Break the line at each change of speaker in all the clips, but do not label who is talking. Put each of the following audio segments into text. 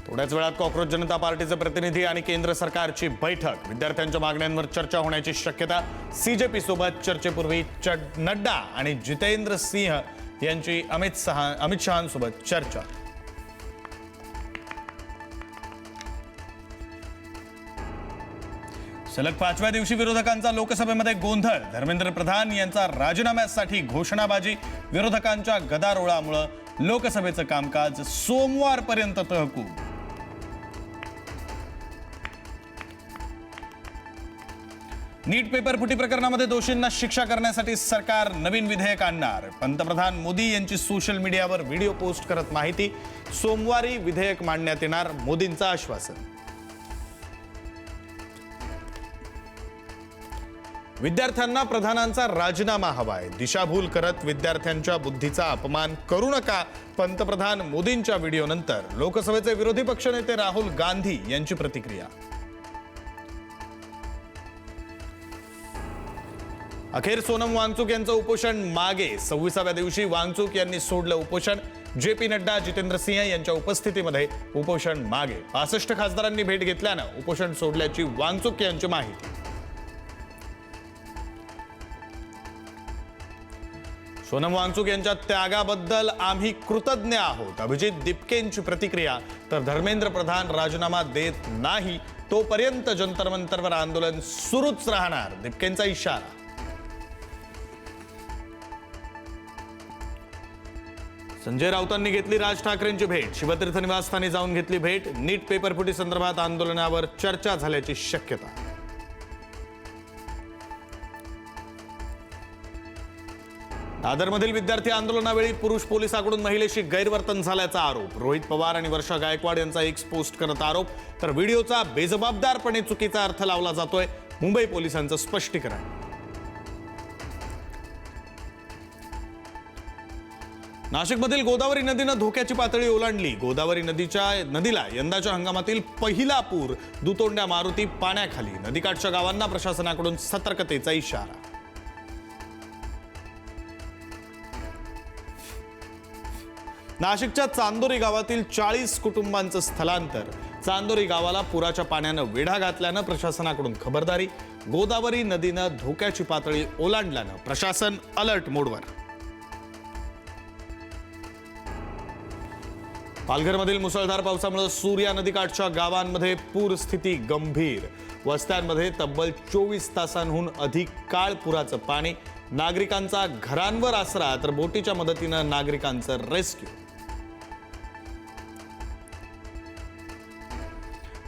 थोड्याच वेळात कॉक्रोच जनता पार्टीचे प्रतिनिधी आणि केंद्र सरकारची बैठक. विद्यार्थ्यांच्या मागण्यांवर चर्चा होण्याची शक्यता. सीजेपी सोबत चर्चेपूर्वी नड्डा आणि जितेंद्र सिंह यांची अमित शहांसोबत चर्चा. सलग 5व्या दिवशी विरोधकांचा लोकसभेमध्ये गोंधळ. धर्मेंद्र प्रधान यांचा राजीनाम्यासाठी घोषणाबाजी. विरोधकांच्या गदारोळामुळे लोकसभेचं कामकाज सोमवारपर्यंत तहकूब. नीट पेपर फुटी प्रकरणामध्ये दोषींना शिक्षा करण्यासाठी सरकार नवीन विधेयक आणणार. पंतप्रधान मोदी यांची सोशल मीडियावर व्हिडिओ पोस्ट करत माहिती. सोमवारी विधेयक मांडण्यात येणार, मोदींचं आश्वासन. विद्यार्थ्यांना प्रधानांचा राजीनामा हवाय. दिशाभूल करत विद्यार्थ्यांच्या बुद्धीचा अपमान करू नका. पंतप्रधान मोदींच्या व्हिडिओनंतर लोकसभेचे विरोधी पक्षनेते राहुल गांधी यांची प्रतिक्रिया. अखेर सोनम वांगचुक यांचं उपोषण मागे. 26व्या दिवशी वांगचुक यांनी सोडलं उपोषण. जेपी नड्डा, जितेंद्र सिंह यांच्या उपस्थितीमध्ये उपोषण मागे. 65 खासदारांनी भेट घेतल्यानं उपोषण सोडल्याची वांगचुक यांची माहिती. सोनम वांगचुक यांच्या त्यागाबद्दल आम्ही कृतज्ञ आहोत. अभिजित दिपकेंची प्रतिक्रिया. तर धर्मेंद्र प्रधान राजीनामा देत नाही तोपर्यंत जंतर मंतरवर आंदोलन सुरूच राहणार, दिपकेंचा इशारा. संजय राऊतांनी घेतली राज ठाकरेंची भेट. शिवतीर्थ निवासस्थानी जाऊन घेतली भेट. नीट पेपरफुटी संदर्भात आंदोलनावर चर्चा झाल्याची शक्यता. दादरमधील विद्यार्थी आंदोलनावेळी पुरुष पोलिसाकडून महिलेशी गैरवर्तन झाल्याचा आरोप. रोहित पवार आणि वर्षा गायकवाड यांचा एक्स पोस्ट करत आरोप. तर व्हिडिओचा बेजबाबदारपणे चुकीचा अर्थ लावला जातोय, मुंबई पोलिसांचं स्पष्टीकरण. नाशिकमधील गोदावरी नदीनं धोक्याची पातळी ओलांडली. गोदावरी नदीला यंदाच्या हंगामातील पहिला पूर. दुतोंड्या मारुती पाण्याखाली. नदीकाठच्या गावांना प्रशासनाकडून सतर्कतेचा इशारा. नाशिकच्या चांदोरी गावातील 40 कुटुंबांचं स्थलांतर. चांदोरी गावाला पुराच्या पाण्यानं वेढा घातल्यानं प्रशासनाकडून खबरदारी. गोदावरी नदीनं धोक्याची पातळी ओलांडल्यानं प्रशासन अलर्ट मोडवर. पालघरमधील मुसळधार पावसामुळे सूर्या नदीकाठच्या गावांमध्ये पूरस्थिती गंभीर. वस्त्यांमध्ये तब्बल 24 तासांहून अधिक काळ पुराचं पाणी. नागरिकांचा घरांवर आसरा, तर बोटीच्या मदतीनं नागरिकांचं रेस्क्यू.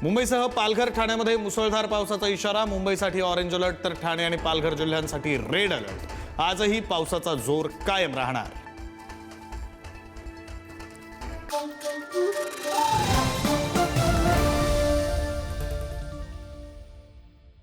मुंबईसह पालघर, ठाण्यामध्ये मुसळधार पावसाचा इशारा. मुंबईसाठी ऑरेंज अलर्ट, तर ठाणे आणि पालघर जिल्ह्यांसाठी रेड अलर्ट. आजही पावसाचा जोर कायम राहणार.